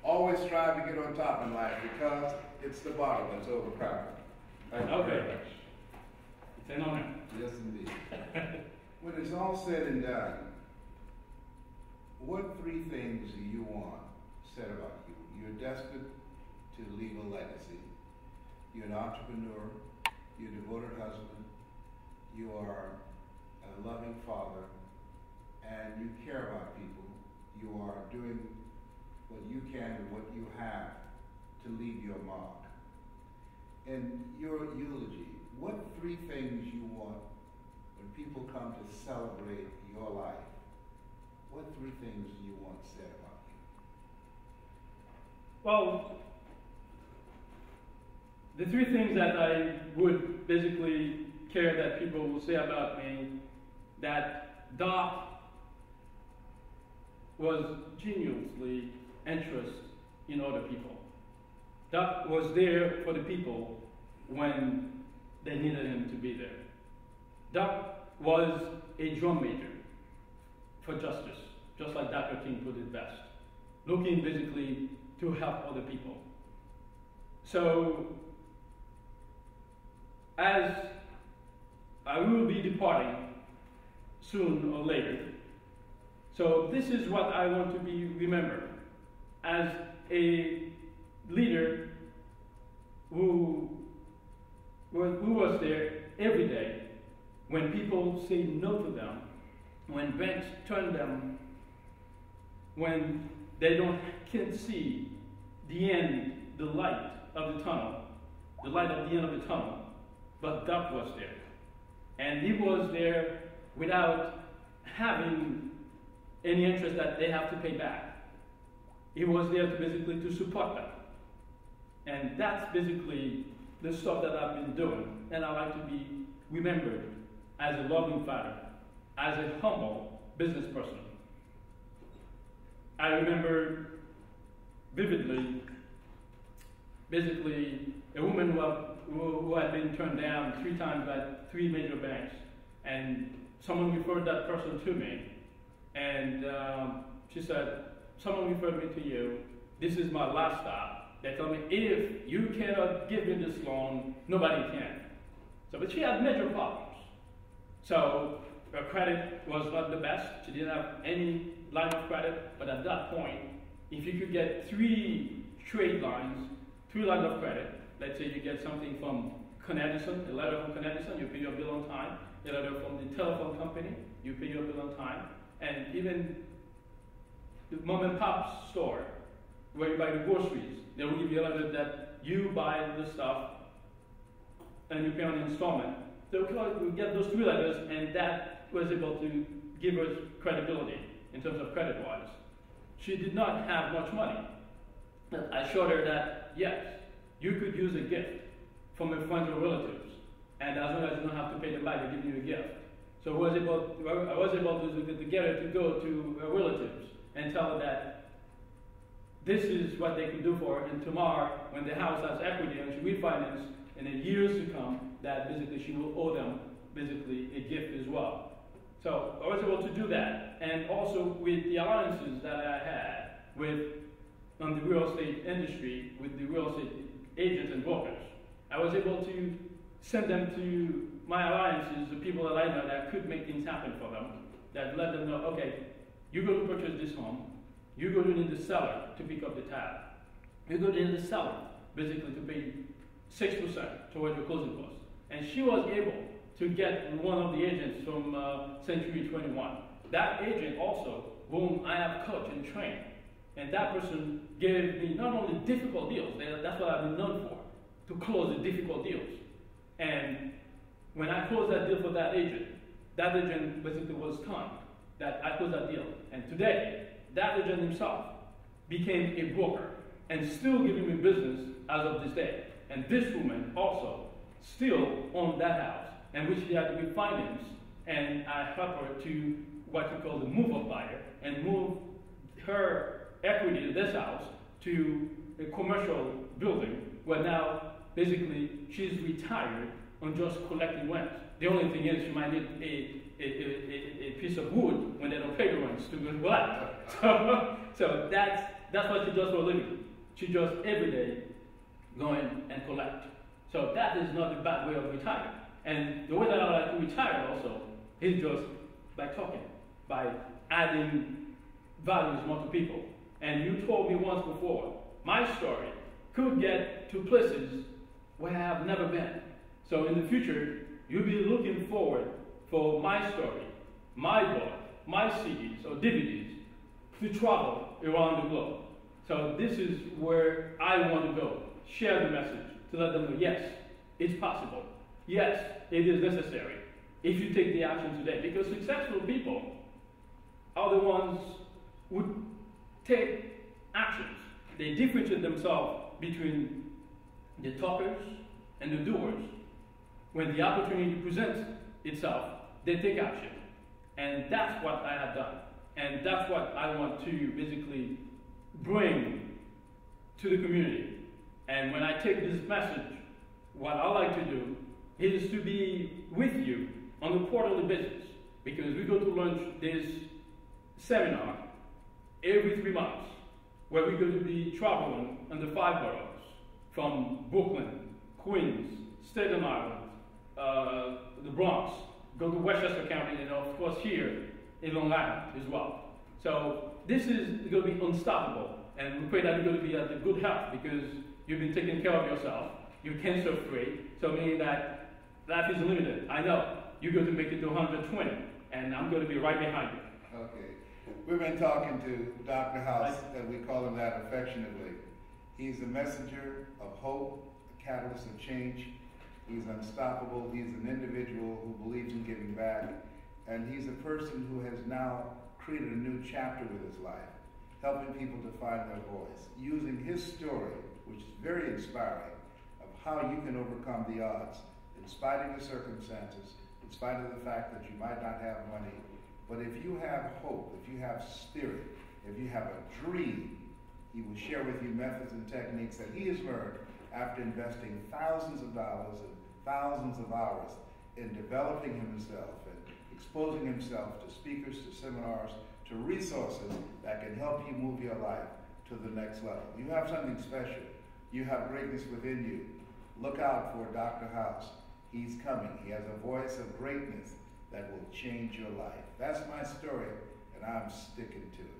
always strive to get on top in life because it's the bottom that's overcrowded. Thank you very much. It's an honor. Yes, indeed. When it's all said and done, what three things do you want said about you? You're destined to leave a legacy. You're an entrepreneur. You're a devoted husband. You are a loving father. And you care about people. You are doing what you can with what you have to leave your mark. In your eulogy, what three things you want when people come to celebrate your life? What three things do you want said about you? Well, the three things that I would basically care that people will say about me, that Doc was genuinely interested in other people. Doc was there for the people when they needed him to be there. Doc was a drum major for justice, just like Dr. King put it best, looking basically to help other people. So, as I will be departing soon or later, so this is what I want to be remembered as a leader who was there every day when people say no to them, when banks turn them, when they can't see the end, the light of the tunnel, the light at the end of the tunnel, but Doc was there. And he was there without having any interest that they have to pay back. He was there to basically to support them. And that's basically the stuff that I've been doing. And I like to be remembered as a loving father, as a humble business person. I remember vividly, basically, a woman who had been turned down 3 times by 3 major banks, and someone referred that person to me, and she said, someone referred me to you, this is my last stop. They told me, if you cannot give me this loan, nobody can. So, but she had major problems. So her credit was not the best. She didn't have any line of credit, but at that point, if you could get 3 trade lines, 3 lines of credit, let's say you get something from Con Edison, a letter from Con Edison, you pay your bill on time, a letter from the telephone company, you pay your bill on time, and even the mom and pop store, where you buy the groceries, they will give you a letter that you buy the stuff and you pay on installment. So we get those 3 letters, and that was able to give us credibility in terms of credit-wise. She did not have much money. But I showed her that, yes, you could use a gift from a friend or relatives, and as long as you don't have to pay them back, they give you a gift. So I was able to get her to go to her relatives and tell her that this is what they can do for her, and tomorrow, when the house has equity and she refinances in the years to come, that basically she will owe them basically a gift as well. So I was able to do that, and also with the alliances that I had with on the real estate industry, with the real estate agents and brokers, I was able to send them to my alliances, the people that I know that could make things happen for them, that let them know, okay, you go to purchase this home, you go to the seller to pick up the tab, you go to the seller basically to pay 6% towards your closing costs. And she was able to get one of the agents from Century 21. That agent also, whom I have coached and trained, and that person gave me not only difficult deals, that's what I've been known for, to close the difficult deals. And when I closed that deal for that agent basically was stunned that I closed that deal. And today, that agent himself became a broker and still giving me business as of this day. And this woman also still owned that house, and which she had to refinance, and I helped her to what you call the move-up buyer, and move her equity to this house to a commercial building where now basically she's retired on just collecting rent. The only thing is she might need a piece of wood when they don't pay the rents to go to black. So that's that's what she does for a living. She just every day going and collect. So that is not a bad way of retiring. And the way that I like to retire also is just by talking, by adding values more to people. And you told me once before, my story could get to places where I have never been. So in the future, you'll be looking forward for my story, my book, my CDs or DVDs to travel around the globe. So this is where I want to go. Share the message to let them know, yes, it's possible. Yes, it is necessary if you take the action today. Because successful people are the ones who take actions. They differentiate themselves between the talkers and the doers. When the opportunity presents itself, they take action. And that's what I have done. And that's what I want to basically bring to the community. And when I take this message, what I like to do is to be with you on a quarterly basis. Because we go to lunch this seminar every 3 months, where we're going to be traveling in the 5 boroughs, from Brooklyn, Queens, Staten Island, the Bronx, go to Westchester County, and of course here in Long Island as well. So this is going to be unstoppable, and we pray that you're going to be at good health because you've been taking care of yourself. You're cancer free, so meaning that life is limited. I know you're going to make it to 120, and I'm going to be right behind you. Okay. We've been talking to Dr. House, and we call him that affectionately. He's a messenger of hope, a catalyst of change. He's unstoppable. He's an individual who believes in giving back. And he's a person who has now created a new chapter with his life, helping people to find their voice, using his story, which is very inspiring, of how you can overcome the odds, in spite of your circumstances, in spite of the fact that you might not have money. But if you have hope, if you have spirit, if you have a dream, he will share with you methods and techniques that he has learned after investing thousands of dollars and thousands of hours in developing himself and exposing himself to speakers, to seminars, to resources that can help you move your life to the next level. You have something special. You have greatness within you. Look out for Dr. House. He's coming. He has a voice of greatness that will change your life. That's my story, and I'm sticking to it.